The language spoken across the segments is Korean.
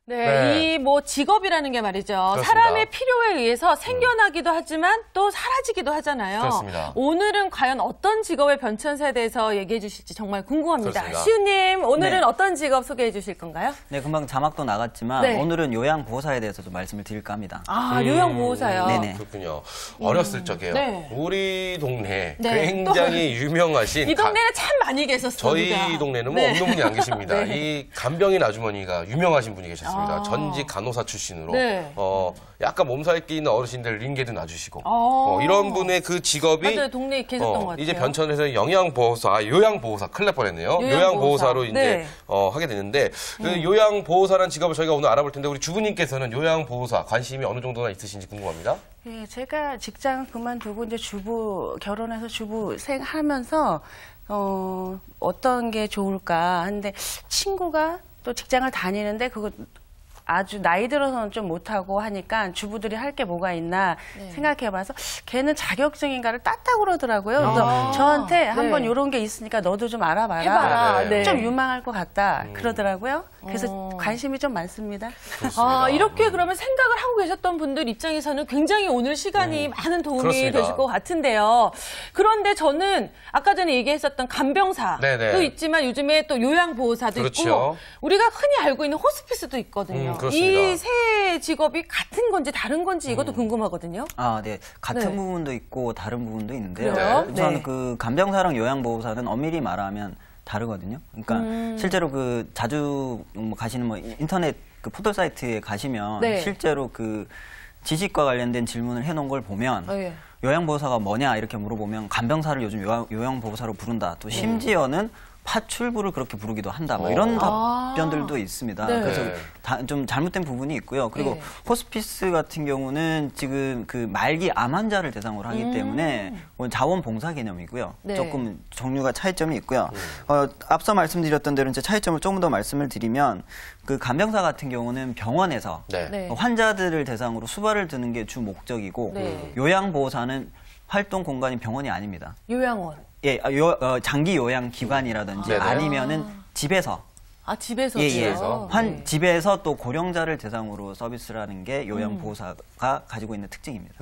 네, 이 뭐 직업이라는 게 말이죠. 그렇습니다. 사람의 필요에 의해서 생겨나기도 하지만 또 사라지기도 하잖아요. 그렇습니다. 오늘은 과연 어떤 직업의 변천사에 대해서 얘기해 주실지 정말 궁금합니다. 그렇습니다. 시우님, 오늘은 네. 어떤 직업 소개해 주실 건가요? 네, 금방 자막도 나갔지만 네. 오늘은 요양보호사에 대해서 좀 말씀을 드릴까 합니다. 아, 요양보호사요. 네네. 그렇군요. 어렸을 적에요. 네. 우리 동네 네. 굉장히 유명하신 이 동네는 참 많이 계셨습니다. 저희 동네는 뭐 네. 없는 분이 안 계십니다. 네. 이 간병인 아주머니가 유명하신 분이 계셨습니다. 아. 전직 간호사 출신으로 네. 약간 몸살 끼 있는 어르신들 링게도 놔주시고 이런 분의 그 직업이 맞아요. 동네에 계셨던 것 같아요. 이제 변천에서 요양보호사 큰일 날 뻔했네요. 요양보호사로 이제 네. 하게 되는데 그 요양보호사라는 직업을 저희가 오늘 알아볼 텐데 우리 주부님께서는 요양보호사 관심이 어느 정도나 있으신지 궁금합니다. 예, 제가 직장 그만두고 이제 결혼해서 주부 생하면서 어떤 게 좋을까 하는데 친구가 또 직장을 다니는데 그거 아주 나이 들어서는 좀 못하고 하니까 주부들이 할 게 뭐가 있나 생각해봐서 걔는 자격증인가를 땄다고 그러더라고요. 그래서 저한테 한번 이런 게 있으니까 너도 좀 알아봐라. 해봐라. 네. 좀 유망할 것 같다 그러더라고요. 그래서 관심이 좀 많습니다. 아, 이렇게 그러면 생각을 하고 계셨던 분들 입장에서는 굉장히 오늘 시간이 많은 도움이 그렇습니다. 되실 것 같은데요. 그런데 저는 아까 전에 얘기했었던 간병사도 네네. 있지만 요즘에 또 요양보호사도 그렇죠. 있고 우리가 흔히 알고 있는 호스피스도 있거든요. 그렇습니다. 이 세 직업이 같은 건지 다른 건지 이것도 궁금하거든요. 아, 네. 같은 네. 부분도 있고 다른 부분도 있는데요. 그래요? 우선 네. 그 간병사랑 요양보호사는 엄밀히 말하면 다르거든요. 그러니까 실제로 그 자주 뭐 가시는 뭐 인터넷 그 포털 사이트에 가시면 네. 실제로 그 지식과 관련된 질문을 해놓은 걸 보면 예. 요양보호사가 뭐냐 이렇게 물어보면 간병사를 요즘 요양보호사로 부른다. 또 심지어는 파출부를 그렇게 부르기도 한다. 뭐 이런 답변들도 있습니다. 네. 그래서 좀 잘못된 부분이 있고요. 그리고 네. 호스피스 같은 경우는 지금 그 말기 암 환자를 대상으로 하기 때문에 자원봉사 개념이고요. 네. 조금 종류가 차이점이 있고요. 앞서 말씀드렸던 대로 이제 차이점을 조금 더 말씀을 드리면 그 간병사 같은 경우는 병원에서 네. 환자들을 대상으로 수발을 드는 게 주 목적이고 네. 요양보호사는 활동 공간이 병원이 아닙니다. 요양원. 예, 장기 요양 기관이라든지 네네. 아니면은 집에서 아, 집에서. 집에서. 집에서 또 고령자를 대상으로 서비스를 하는 게 요양보호사가 가지고 있는 특징입니다.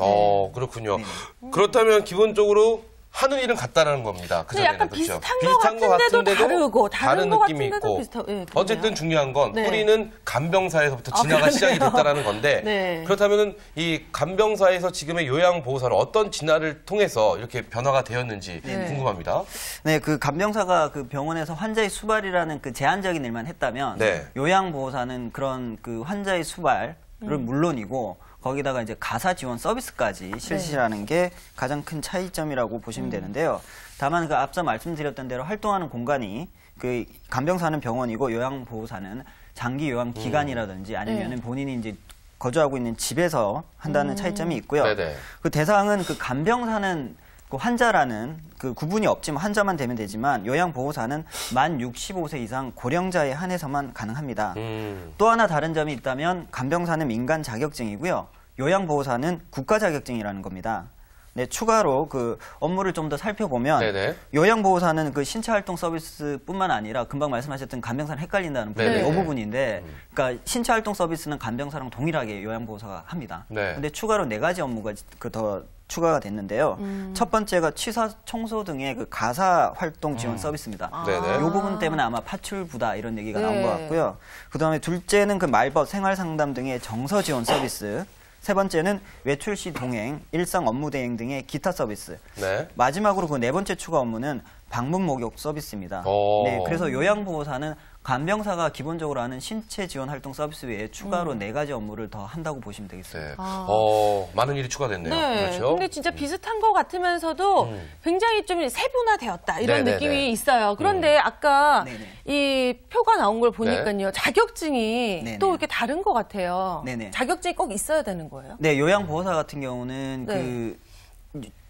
그렇군요. 네네. 그렇다면 기본적으로 하는 일은 같다라는 겁니다. 근데 약간 그렇죠? 비슷한 것 같은데도 다르고 다른 것 느낌이 같은데도 있고 비슷하고. 예, 그러네요. 어쨌든 중요한 건 네. 뿌리는 간병사에서부터 진화가 시작이 됐다라는 건데 네. 그렇다면 이 간병사에서 지금의 요양보호사로 어떤 진화를 통해서 이렇게 변화가 되었는지 궁금합니다. 네, 그 간병사가 그 병원에서 환자의 수발이라는 그 제한적인 일만 했다면 네. 요양보호사는 그런 그 환자의 수발을 물론이고 거기다가 이제 가사 지원 서비스까지 실시하는 게 가장 큰 차이점이라고 보시면 되는데요. 다만 그 앞서 말씀드렸던 대로 활동하는 공간이 그 간병사는 병원이고 요양보호사는 장기 요양 기관이라든지 아니면은 본인이 이제 거주하고 있는 집에서 한다는 차이점이 있고요. 네네. 그 대상은 그 간병사는 그 환자라는 그 구분이 없지만 환자만 되면 되지만 요양보호사는 만 65세 이상 고령자에 한해서만 가능합니다. 또 하나 다른 점이 있다면 간병사는 민간 자격증이고요. 요양보호사는 국가 자격증이라는 겁니다. 네, 추가로 그 업무를 좀 더 살펴보면 네네. 요양보호사는 그 신체활동 서비스뿐만 아니라 금방 말씀하셨던 간병사랑 헷갈린다는 부분이 네네. 이 부분인데 그러니까 신체활동 서비스는 간병사랑 동일하게 요양보호사가 합니다. 네. 근데 추가로 4가지 업무가 더 추가가 됐는데요. 첫 번째가 취사, 청소 등의 그 가사 활동 지원 서비스입니다. 네네. 이 부분 때문에 아마 파출부다 이런 얘기가 나온 네. 것 같고요. 그다음에 둘째는 그 말벗, 생활상담 등의 정서 지원 서비스. 세 번째는 외출 시 동행, 일상 업무 대행 등의 기타 서비스. 네. 마지막으로 그 4번째 추가 업무는 방문 목욕 서비스입니다. 네, 그래서 요양보호사는 간병사가 기본적으로 하는 신체 지원 활동 서비스 외에 추가로 4가지 업무를 더 한다고 보시면 되겠습니다. 네. 많은 일이 추가됐네요. 네. 그렇죠? 근데 진짜 비슷한 것 같으면서도 굉장히 좀 세분화되었다 이런 네네네. 느낌이 있어요. 그런데 아까 네네. 이 표가 나온 걸 보니까요. 자격증이 네네. 또 이렇게 다른 것 같아요. 네네. 자격증이 꼭 있어야 되는 거예요? 네, 요양보호사 같은 경우는 네. 그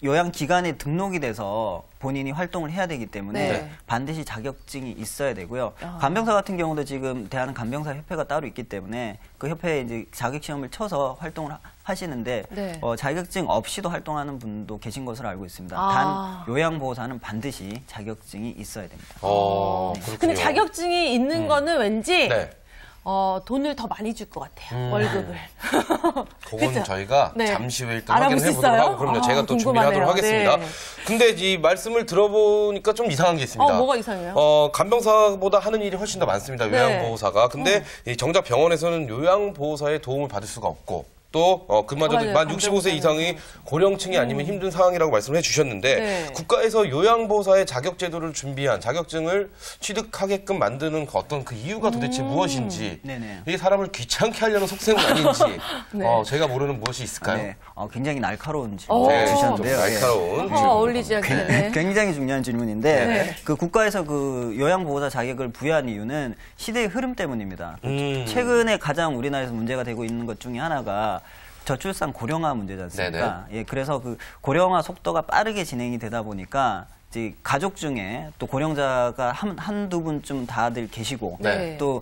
요양기관에 등록이 돼서 본인이 활동을 해야 되기 때문에 네. 반드시 자격증이 있어야 되고요. 간병사 같은 경우도 지금 대한간병사협회가 따로 있기 때문에 그 협회에 이제 자격시험을 쳐서 활동을 하시는데 네. 자격증 없이도 활동하는 분도 계신 것으로 알고 있습니다. 아. 단 요양보호사는 반드시 자격증이 있어야 됩니다. 그렇군요. 근데 자격증이 있는 거는 왠지 네. 돈을 더 많이 줄 것 같아요. 월급을. 그건 그쵸? 저희가 네. 잠시 후에 일단 알아볼 확인해 수 보도록 있어요? 하고 그럼요. 제가 또 준비를 궁금하네요. 하도록 하겠습니다. 네. 근데 이 말씀을 들어보니까 좀 이상한 게 있습니다. 뭐가 이상해요? 간병사보다 하는 일이 훨씬 더 많습니다. 네. 요양보호사가. 근데 이 정작 병원에서는 요양보호사의 도움을 받을 수가 없고 또 그마저도 맞아요. 만 65세 이상의 고령층이 아니면 힘든 상황이라고 말씀을 해주셨는데 네. 국가에서 요양보호사의 자격제도를 준비한 자격증을 취득하게끔 만드는 어떤 그 이유가 도대체 무엇인지 네네. 이게 사람을 귀찮게 하려는 속셈은 아닌지 네. 제가 모르는 무엇이 있을까요? 네, 굉장히 날카로운 어. 질문 네, 좀 주셨는데요. 날카로운 어울리지 않게. 네. 굉장히 중요한 질문인데 네. 그 국가에서 그 요양보호사 자격을 부여한 이유는 시대의 흐름 때문입니다. 최근에 가장 우리나라에서 문제가 되고 있는 것 중에 하나가 저출산 고령화 문제지 않습니까? 예, 그래서 그 고령화 속도가 빠르게 진행이 되다 보니까 이제 가족 중에 또 고령자가 한두 분쯤 다들 계시고 네. 또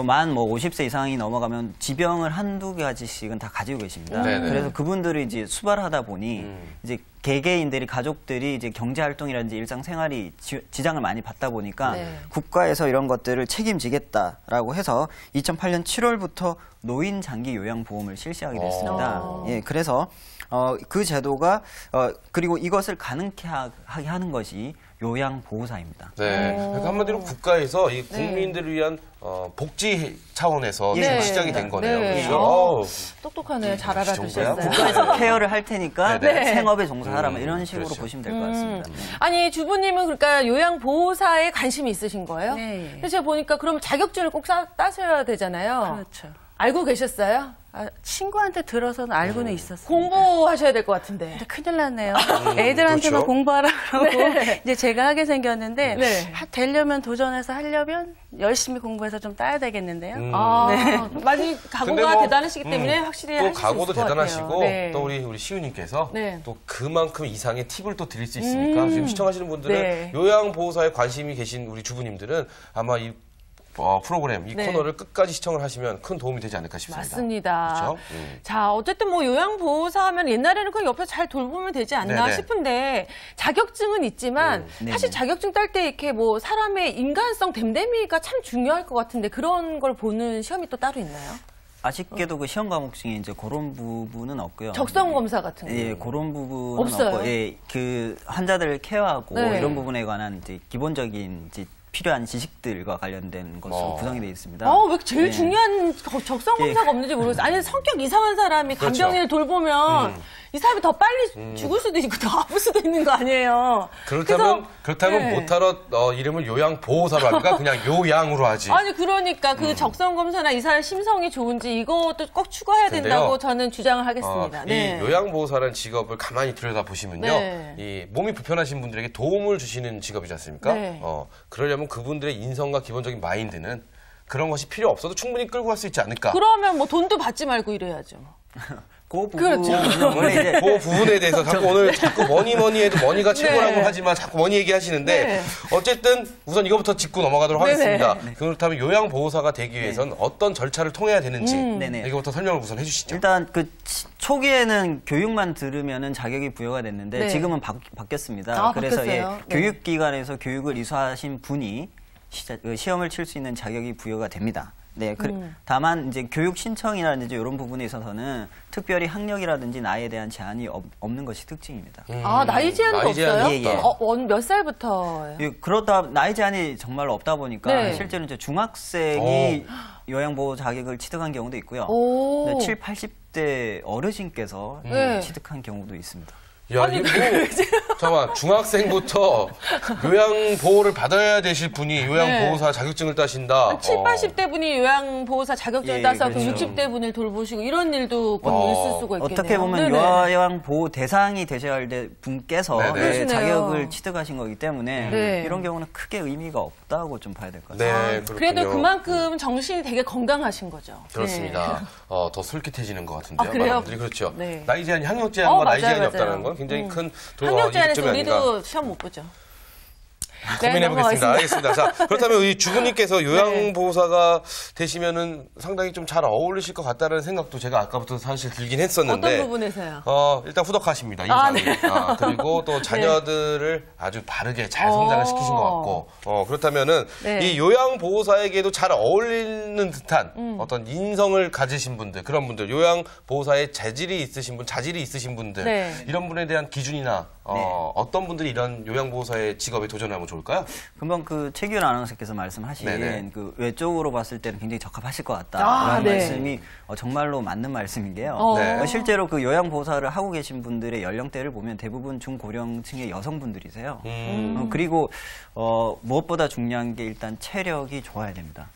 만 50세 이상이 넘어가면 지병을 한두 가지씩은 다 가지고 계십니다. 네네. 그래서 그분들이 이제 수발하다 보니 이제 개개인들이 가족들이 이제 경제 활동이라든지 일상 생활이 지장을 많이 받다 보니까 네. 국가에서 이런 것들을 책임지겠다라고 해서 2008년 7월부터 노인 장기 요양 보험을 실시하게 됐습니다. 예, 그래서 그 제도가 그리고 이것을 가능하게 하는 것이 요양보호사입니다. 네. 그러니까 한마디로 국가에서 이 국민들을 위한 복지 차원에서 네. 지금 시작이 된 거네요. 네. 그렇죠? 똑똑하네요. 잘 정도야? 알아두셨어요. 국가에서 케어를 할 테니까 네네. 생업에 종사하라 뭐 이런 식으로 그렇죠. 보시면 될 것 같습니다. 아니 주부님은 그러니까 요양보호사에 관심이 있으신 거예요? 네. 그래서 제가 보니까 그럼 자격증을 꼭 따셔야 되잖아요. 그렇죠. 알고 계셨어요? 친구한테 들어서는 알고는 있었어요. 공부하셔야 될 것 같은데. 근데 큰일 났네요. 애들한테만 그렇죠. 공부하라 그러고 네. 이제 제가 하게 생겼는데 네. 되려면 도전해서 하려면 열심히 공부해서 좀 따야 되겠는데요. 많이 근데 각오가 뭐, 대단하시기 때문에 확실히 또 하실 수 각오도 있을 것 대단하시고 같아요. 네. 또 우리 시우님께서 네. 또 그만큼 이상의 팁을 또 드릴 수 있으니까 지금 시청하시는 분들은 네. 요양보호사에 관심이 계신 우리 주부님들은 아마 이 프로그램, 이 네. 코너를 끝까지 시청을 하시면 큰 도움이 되지 않을까 싶습니다. 맞습니다. 그렇죠? 자, 어쨌든 뭐 요양보호사 하면 옛날에는 그냥 옆에서 잘 돌보면 되지 않나 네네. 싶은데 자격증은 있지만 사실 자격증 딸 때 이렇게 뭐 사람의 인간성 댐댐이가 참 중요할 것 같은데 그런 걸 보는 시험이 또 따로 있나요? 아쉽게도 그 시험 과목 중에 이제 그런 부분은 없고요. 적성 검사 같은 거. 예, 그런 부분은 없어요? 없고, 예, 그 환자들을 케어하고 네. 이런 부분에 관한 이제 기본적인 이제 필요한 지식들과 관련된 것으로 구성이 되어 있습니다. 왜 제일 네. 중요한 적성 검사가 없는지 모르겠어요. 아니 성격 이상한 사람이 그렇죠. 간병인을 돌보면 이 사람이 더 빨리 죽을 수도 있고 더 아플 수도 있는 거 아니에요. 그렇다면 네. 못하러 이름을 요양보호사로 할까? 그냥 요양으로 하지. 아니 그러니까 그 적성 검사나 이 사람 심성이 좋은지 이것도 꼭 추가해야 근데요. 된다고 저는 주장을 하겠습니다. 이 요양보호사라는 직업을 가만히 들여다보시면요. 네. 이 몸이 불편하신 분들에게 도움을 주시는 직업이지 않습니까? 네. 그러려면 그분들의 인성과 기본적인 마인드는 그런 것이 필요 없어도 충분히 끌고 갈 수 있지 않을까. 그러면 뭐 돈도 받지 말고 이래야죠. 그 그렇죠. 부분은 이제 그 부분에 대해서 오늘 자꾸 뭐니 해도 머니가 최고라고 네. 하지만 자꾸 머니 얘기하시는데 네. 어쨌든 우선 이거부터 짚고 넘어가도록 네네. 하겠습니다. 그렇다면 요양보호사가 되기 위해서는 어떤 절차를 통해야 되는지 네네. 이거부터 설명을 우선 해주시죠. 일단 그 초기에는 교육만 들으면은 자격이 부여가 됐는데 네. 지금은 바뀌었습니다. 아, 그래서 바뀌었어요? 네. 교육기관에서 교육을 이수하신 분이 시험을 칠 수 있는 자격이 부여가 됩니다. 네, 다만 이제 교육 신청이라든지 이런 부분에 있어서는 특별히 학력이라든지 나이에 대한 제한이 없는 것이 특징입니다. 나이 제한도 나이 제한이 없어요? 없다. 몇 살부터? 예, 그러다 나이 제한이 정말로 없다 보니까 네. 실제로 이제 중학생이 요양보호 자격을 취득한 경우도 있고요. 오. 7, 80대 어르신께서 네. 취득한 경우도 있습니다. 야, 이거 잠깐만 중학생부터 요양보호를 받아야 되실 분이 요양보호사 자격증을 따신다. 7, 80대 분이 요양보호사 자격증을 예, 따서 그렇죠. 60대 분을 돌보시고 이런 일도 꼭 있을 수가 있겠네요. 어떻게 보면 네네. 요양보호 대상이 되셔야 할 분께서 네네. 그러시네요. 자격을 취득하신 거기 때문에 네. 이런 경우는 크게 의미가 없다고 좀 봐야 될 것 같아요. 네, 그렇군요. 그래도 그만큼 정신이 되게 건강하신 거죠. 그렇습니다. 네. 더 솔깃해지는 것 같은데요. 아, 그래요? 많은 분들이 그렇죠. 네. 나이 제한이 학력 제한과 나이 맞아요, 제한이 맞아요. 없다는 건 굉장히 큰 학력 제한에서 이득점이 아닌가. 우리도 시험 못 보죠. 고민해 보겠습니다. 넘어가겠습니다. 알겠습니다. 자, 그렇다면 이 주부님께서 요양보호사가 되시면은 상당히 좀 잘 어울리실 것 같다는 생각도 제가 아까부터 사실 들긴 했었는데. 어떤 부분에서요? 일단 후덕하십니다. 인상이. 네. 그리고 또 자녀들을 아주 바르게 잘 성장을 시키신 것 같고. 그렇다면은 네. 이 요양보호사에게도 잘 어울리는 듯한 어떤 인성을 가지신 분들, 그런 분들, 요양보호사의 재질이 있으신 분, 자질이 있으신 분들, 네. 이런 분에 대한 기준이나 어떤 분들이 이런 요양보호사의 직업에 도전하면 좋을까요? 금방 그 최규현 아나운서께서 말씀하신 네네. 그 외적으로 봤을 때는 굉장히 적합하실 것 같다라는 네. 말씀이 정말로 맞는 말씀인데요. 네. 실제로 그 요양보호사를 하고 계신 분들의 연령대를 보면 대부분 중고령층의 여성분들이세요. 그리고 무엇보다 중요한 게 일단 체력이 좋아야 됩니다.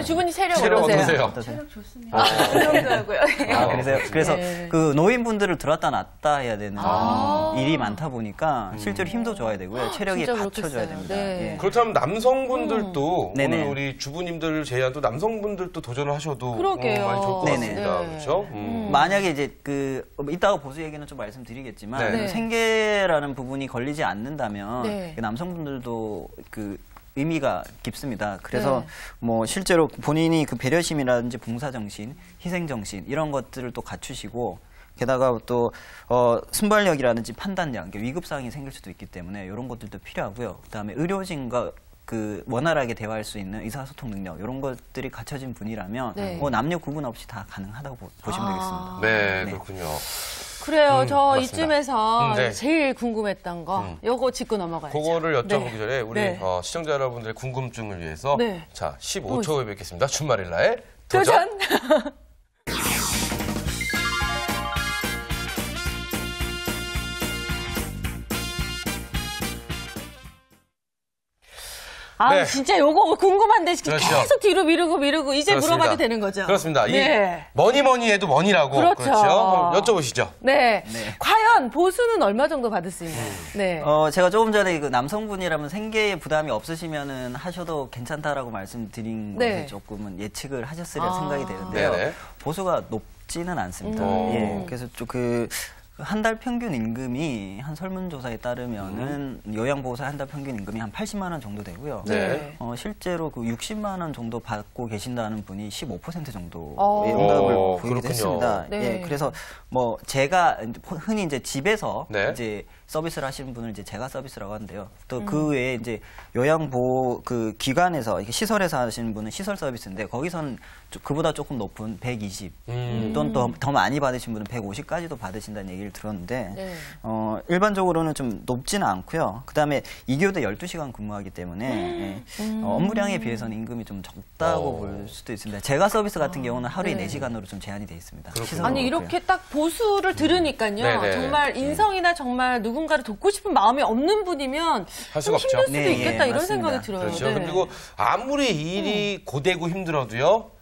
주부님 체력 체력 어떠세요? 어떠세요? 체력 좋습니다. 그 정도고요. 그래서 네. 그 노인분들을 들었다 놨다 해야 되는 일이 많다 보니까 실제로 힘도 좋아야 되고요. 체력이 진짜 받쳐줘야 그렇겠어요. 됩니다. 네. 예. 그렇다면 남성분들도 네네. 오늘 우리 주부님들을 제외한 또 남성분들도 도전을 하셔도 그러게요. 많이 좋을 것 네네. 같습니다. 네. 그렇죠? 만약에 이제 이따가 보수 얘기는 좀 말씀드리겠지만 네. 그 생계라는 부분이 걸리지 않는다면 네. 그 남성분들도 그 의미가 깊습니다. 그래서 네. 뭐 실제로 본인이 그 배려심이라든지 봉사정신, 희생정신 이런 것들을 또 갖추시고 게다가 또 순발력이라든지 판단력, 위급상황이 생길 수도 있기 때문에 이런 것들도 필요하고요. 그다음에 의료진과 그 원활하게 대화할 수 있는 의사소통 능력 이런 것들이 갖춰진 분이라면 네. 남녀 구분 없이 다 가능하다고 보시면 되겠습니다. 네, 네. 그렇군요. 그래요. 저 맞습니다. 이쯤에서 네. 제일 궁금했던 거 요거 짚고 넘어가야죠. 그거를 여쭤보기 네. 전에 우리 네. 시청자 여러분들의 궁금증을 위해서 네. 자 15초 후에 뵙겠습니다. 준마릴라의 도전. 도전! 네. 진짜 요거 궁금한데 그렇죠. 계속 뒤로 미루고 이제 그렇습니다. 물어봐도 되는 거죠? 그렇습니다. 네. 이 뭐니 해도 뭐니라고. 그렇죠. 한번 여쭤보시죠. 네. 네. 과연 보수는 얼마 정도 받을 수 있나요? 네. 제가 조금 전에 그 남성분이라면 생계에 부담이 없으시면은 하셔도 괜찮다라고 말씀드린 네. 것에 조금은 예측을 하셨으리라 생각이 되는데요. 네네. 보수가 높지는 않습니다. 예. 그래서 좀 한 달 평균 임금이 한 설문조사에 따르면은 요양보호사 한 달 평균 임금이 한 80만 원 정도 되고요. 네. 실제로 그 60만 원 정도 받고 계신다는 분이 15% 정도의 오. 응답을 오, 보이기도 그렇군요. 했습니다. 네. 예, 그래서 뭐 제가 흔히 이제 집에서 네. 이제 서비스를 하시는 분을 이제 제가 서비스라고 하는데요. 또 그 외에 이제 요양보호 그 기관에서 이렇게 시설에서 하시는 분은 시설 서비스인데 거기선 그보다 조금 높은 120 또는 더 많이 받으신 분은 150까지도 받으신다는 얘기를 들었는데 네. 일반적으로는 좀 높지는 않고요. 그다음에 2교대 12시간 근무하기 때문에 업무량에 비해서는 임금이 좀 적다고 볼 수도 있습니다. 제가 서비스 같은 경우는 하루에 네. 4시간으로 좀 제한이 돼 있습니다. 그렇군요. 시설은 아니 그렇고요. 이렇게 딱 보수를 들으니까요. 네네. 정말 인성이나 정말 누군가를 돕고 싶은 마음이 없는 분이면 할 좀 수가 없죠. 힘들 수도 네, 있겠다 예, 이런 맞습니다. 생각이 들어요. 그렇죠. 네. 그리고 아무리 일이 고되고 힘들어도요.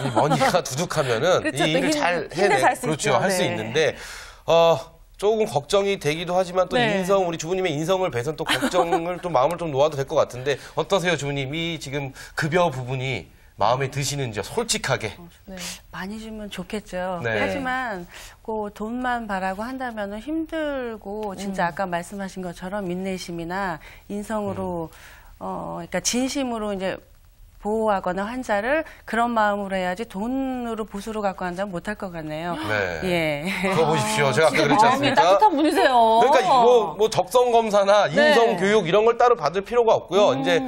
이 머니가 두둑하면은 그렇죠. 이 또 일을 잘 힘내서 할수 그렇죠. 있죠. 할 수 네. 있는데 조금 걱정이 되기도 하지만 또 네. 우리 주부님의 인성을 배선 또 걱정을 또 마음을 좀 놓아도 될 것 같은데 어떠세요, 주부님이 지금 급여 부분이 마음에 드시는지요? 솔직하게. 네. 많이 주면 좋겠죠. 네. 하지만 그 돈만 바라고 한다면 힘들고 진짜 아까 말씀하신 것처럼 인내심이나 인성으로 그러니까 진심으로 이제 보호하거나 환자를 그런 마음으로 해야지 돈으로 보수로 갖고 한다면 못할 것 같네요. 네. 예. 그거 보십시오. 제가 아까 그랬지 마음이 않습니까? 따뜻한 분이세요. 그러니까 뭐 적성 검사나 네. 인성 교육 이런 걸 따로 받을 필요가 없고요. 이제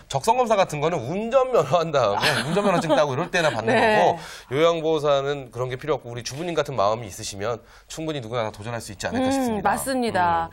적성 검사 같은 거는 운전면허 한 다음에 운전면허증 따고 이럴 때나 받는 네. 거고 요양보호사는 그런 게 필요 없고 우리 주부님 같은 마음이 있으시면 충분히 누구나 도전할 수 있지 않을까 싶습니다. 맞습니다.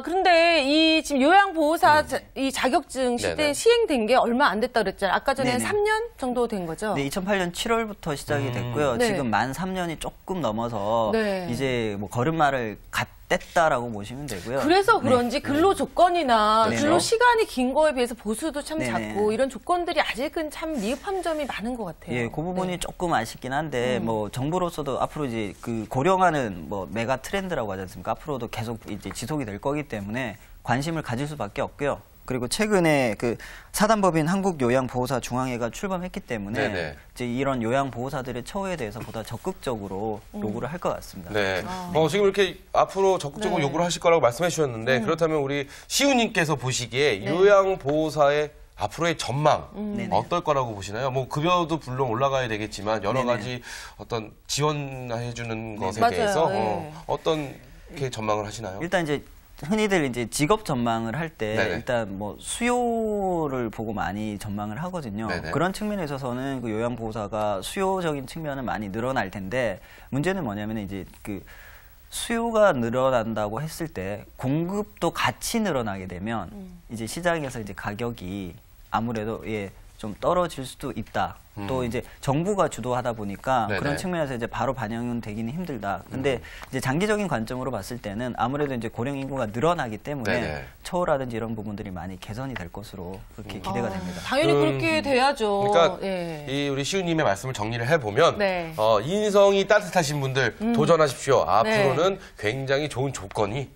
그런데 이 지금 요양보호사 이 자격증 네네. 시행된 게 얼마 안 됐다 그랬잖아요. 아까 전에 네네. 3년 정도 된 거죠? 네, 2008년 7월부터 시작이 됐고요. 네. 지금 만 3년이 조금 넘어서 네. 이제 뭐 걸음마를 갓뗐다라고 보시면 되고요. 그래서 그런지 근로 조건이나 그렇죠. 근로 시간이 긴 거에 비해서 보수도 참 네네. 작고 이런 조건들이 아직은 참 미흡한 점이 많은 것 같아요. 예, 그 부분이 네. 조금 아쉽긴 한데 뭐 정부로서도 앞으로 이제 그 고령화는 뭐 메가 트렌드라고 하지 않습니까? 앞으로도 계속 이제 지속이 될 거기 때문에 관심을 가질 수밖에 없고요. 그리고 최근에 그 사단법인 한국요양보호사중앙회가 출범했기 때문에 네네. 이제 이런 요양보호사들의 처우에 대해서 보다 적극적으로 요구를 할 것 같습니다. 네. 지금 이렇게 앞으로 적극적으로 네. 요구를 하실 거라고 말씀해 주셨는데 그렇다면 우리 시우님께서 보시기에 요양보호사의 앞으로의 전망 어떨 거라고 보시나요? 뭐 급여도 물론 올라가야 되겠지만 여러 네네. 가지 어떤 지원해 주는 것에 맞아요. 대해서 네. 어떤 게 전망을 하시나요? 일단 이제 흔히들 이제 직업 전망을 할 때 네네. 일단 뭐 수요를 보고 많이 전망을 하거든요. 네네. 그런 측면에 있어서는 그 요양보호사가 수요적인 측면은 많이 늘어날 텐데 문제는 뭐냐면 이제 그 수요가 늘어난다고 했을 때 공급도 같이 늘어나게 되면 이제 시장에서 이제 가격이 아무래도 좀 떨어질 수도 있다. 또 이제 정부가 주도하다 보니까 네네. 그런 측면에서 이제 바로 반영은 되기는 힘들다. 근데 이제 장기적인 관점으로 봤을 때는 아무래도 이제 고령 인구가 늘어나기 때문에 네네. 처우라든지 이런 부분들이 많이 개선이 될 것으로 그렇게 기대가 됩니다. 당연히 그렇게 돼야죠. 그러니까 예. 이 우리 시우님의 말씀을 정리를 해보면 네. 인성이 따뜻하신 분들 도전하십시오. 앞으로는 굉장히 좋은 조건이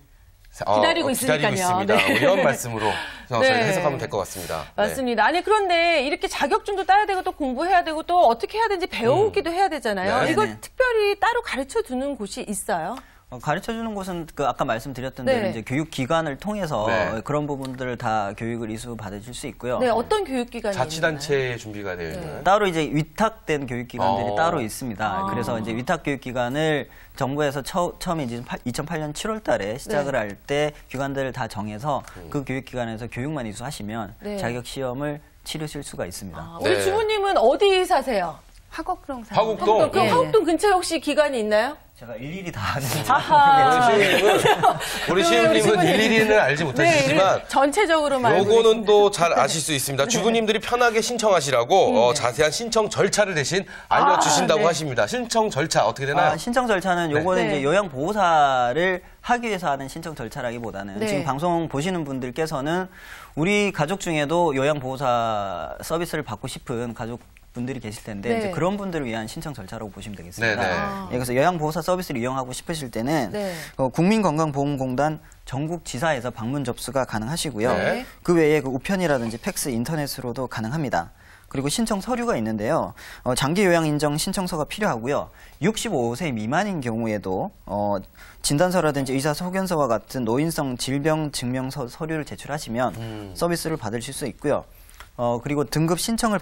기다리고 있으니까요. 있습니다. 네. 뭐 이런 말씀으로 저희가 네. 해석하면 될 것 같습니다. 맞습니다. 아니 그런데 이렇게 자격증도 따야 되고 또 공부해야 되고 또 어떻게 해야 되는지 배우기도 해야 되잖아요. 네. 이걸 네네. 특별히 따로 가르쳐 두는 곳이 있어요? 가르쳐주는 곳은 그 아까 말씀드렸던 네. 대로 이제 교육기관을 통해서 네. 그런 부분들을 다 교육을 이수 받으실 수 있고요. 네, 어떤 교육기관이 자치단체에 준비가 되어 있나요? 따로 이제 위탁된 교육기관들이 어. 따로 있습니다. 그래서 이제 위탁교육기관을 정부에서 처음에 이제 2008년 7월 달에 시작을 할 때 기관들을 다 정해서 그 교육기관에서 교육만 이수하시면 네. 자격시험을 치르실 수가 있습니다. 있나요? 우리 네. 주부님은 어디 사세요? 화곡동 사. 화곡동? 그럼 예. 화곡동 근처에 혹시 기관이 있나요? 제가 일일이 다 아는지 아하. 우리 시우님은 일일이는 알지 못하시지만 네, 전체적으로만 알고 요거는 또 잘 아실 수 있습니다. 주부님들이 편하게 신청하시라고 자세한 신청 절차를 대신 알려주신다고 네. 하십니다. 신청 절차 어떻게 되나요? 신청 절차는 요거는 네. 이제 요양보호사를 하기 위해서 하는 신청 절차라기보다는 네. 지금 방송 보시는 분들께서는 우리 가족 중에도 요양보호사 서비스를 받고 싶은 가족분들이 계실 텐데 네. 이제 그런 분들을 위한 신청 절차라고 보시면 되겠습니다. 네네. 예, 그래서 요양보호사 서비스를 이용하고 싶으실 때는 네. 국민건강보험공단 전국지사에서 방문 접수가 가능하시고요. 네. 그 외에 그 우편이라든지 팩스, 인터넷으로도 가능합니다. 그리고 신청 서류가 있는데요. 장기 요양 인정 신청서가 필요하고요. 65세 미만인 경우에도 진단서라든지 의사 소견서와 같은 노인성 질병 증명서 서류를 제출하시면 서비스를 받으실 수 있고요. 그리고 등급 신청을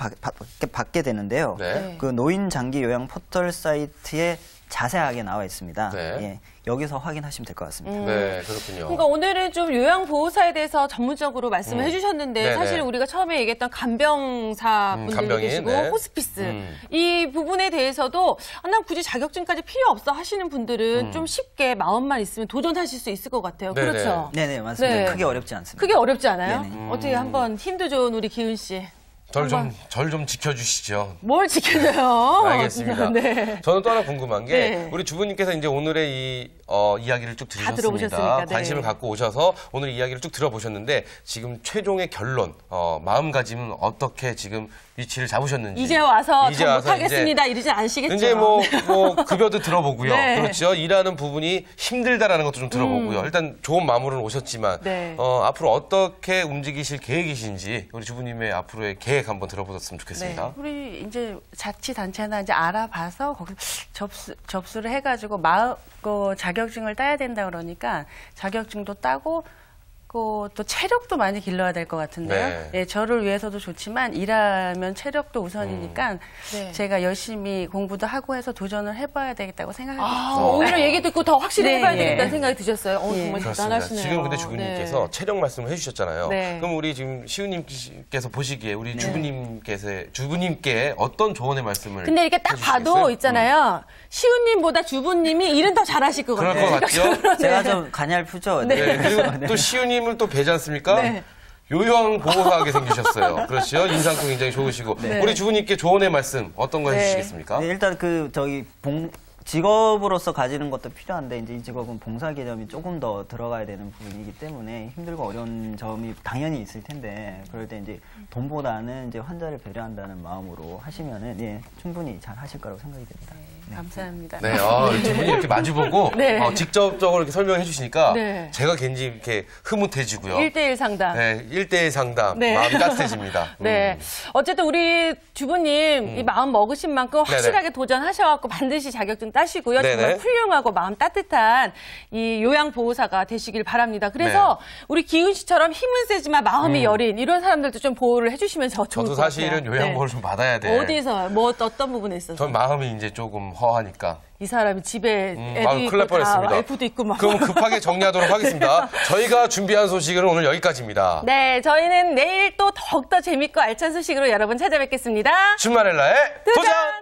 받게 되는데요. 네. 그 노인 장기 요양 포털 사이트에 자세하게 나와 있습니다. 네. 예, 여기서 확인하시면 될 것 같습니다. 네, 그렇군요. 그러니까 오늘은 좀 요양보호사에 대해서 전문적으로 말씀을 해주셨는데 네네. 사실 우리가 처음에 얘기했던 간병사 분들도 간병인, 계시고 네. 호스피스 이 부분에 대해서도 난 굳이 자격증까지 필요 없어 하시는 분들은 좀 쉽게 마음만 있으면 도전하실 수 있을 것 같아요. 네네. 그렇죠? 네네, 맞습니다. 네. 크게 어렵지 않습니다. 그게 어렵지 않아요? 네네. 어떻게 한번 힘도 좋은 우리 기훈 씨. 절 좀 지켜주시죠. 뭘 지켜줘요? 알겠습니다. 네. 저는 또 하나 궁금한 게 네. 우리 주부님께서 이제 오늘의 이 이야기를 쭉 들으셨습니다. 들어보셨으니까, 네. 관심을 갖고 오셔서 오늘 이야기를 쭉 들어보셨는데 지금 최종의 결론, 마음가짐은 어떻게 지금 위치를 잡으셨는지. 이제 와서 이제 전 와서 못하겠습니다. 이러지 않으시겠죠? 이제 뭐 급여도 들어보고요. 네. 그렇죠. 일하는 부분이 힘들다라는 것도 좀 들어보고요. 일단 좋은 마음으로는 오셨지만 네. 앞으로 어떻게 움직이실 계획이신지 우리 주부님의 앞으로의 계획 한번 들어보셨으면 좋겠습니다. 우리 이제 자치단체나 이제 알아봐서 거기 접수를 해가지고 자격증을 따야 된다 그러니까 자격증도 따고 또 체력도 많이 길러야 될 것 같은데요. 네. 예, 저를 위해서도 좋지만 일하면 체력도 우선이니까 네. 제가 열심히 공부도 하고 해서 도전을 해봐야 되겠다고 생각하고 아, 있습니다. 오히려 얘기 듣고 더 확실히 네, 해봐야 예. 되겠다는 생각이 드셨어요. 예. 정말 그렇습니다. 대단하시네요. 지금 근데 주부님께서 네. 체력 말씀을 해주셨잖아요. 네. 그럼 우리 지금 시우님께서 보시기에 우리 주부님께 어떤 조언의 말씀을 근데 이렇게 딱 해주시겠어요? 봐도 있잖아요. 시우님보다 주부님이 일은 더 잘하실 것 그럴 같아요. 것 같죠? 제가 좀 가냘프죠? 네. 그리고 또 시우님을 또 뵈지 않습니까? 네. 요양보호사하게 생기셨어요. 그렇죠? 인상도 굉장히 좋으시고. 우리 주부님께 조언의 말씀 어떤 거 네. 해주시겠습니까? 네, 일단 직업으로서 가지는 것도 필요한데 이제 이 직업은 봉사 개념이 조금 더 들어가야 되는 부분이기 때문에 힘들고 어려운 점이 당연히 있을 텐데 그럴 때 이제 돈보다는 이제 환자를 배려한다는 마음으로 하시면은 충분히 잘 하실 거라고 생각이 됩니다. 감사합니다. 네, 두 분이 이렇게 마주보고 네. 직접적으로 이렇게 설명해 주시니까 네. 제가 괜히 이렇게 흐뭇해지고요. 1대1 상담. 네, 1대1 상담. 네. 마음이 따뜻해집니다. 네. 어쨌든 우리 주부님 이 마음 먹으신 만큼 확실하게 도전하셔갖고 반드시 자격증 따시고요. 네네. 정말 훌륭하고 마음 따뜻한 이 요양보호사가 되시길 바랍니다. 그래서 우리 기훈 씨처럼 힘은 세지만 마음이 여린 이런 사람들도 좀 보호를 해주시면 좋을 것 같아요. 저도 사실은 요양보호를 좀 받아야 돼. 어디서, 뭐 어떤 부분에 있어서? 전 마음이 이제 조금 허하니까. 이 사람이 집에 애도 큰일 있고 날 다 뻔했습니다. 와이프도 있고 막. 그럼 급하게 정리하도록 하겠습니다. 저희가 준비한 소식은 오늘 여기까지입니다. 네, 저희는 내일 또 더욱더 재밌고 알찬 소식으로 여러분 찾아뵙겠습니다. 춘마렐라의 도전!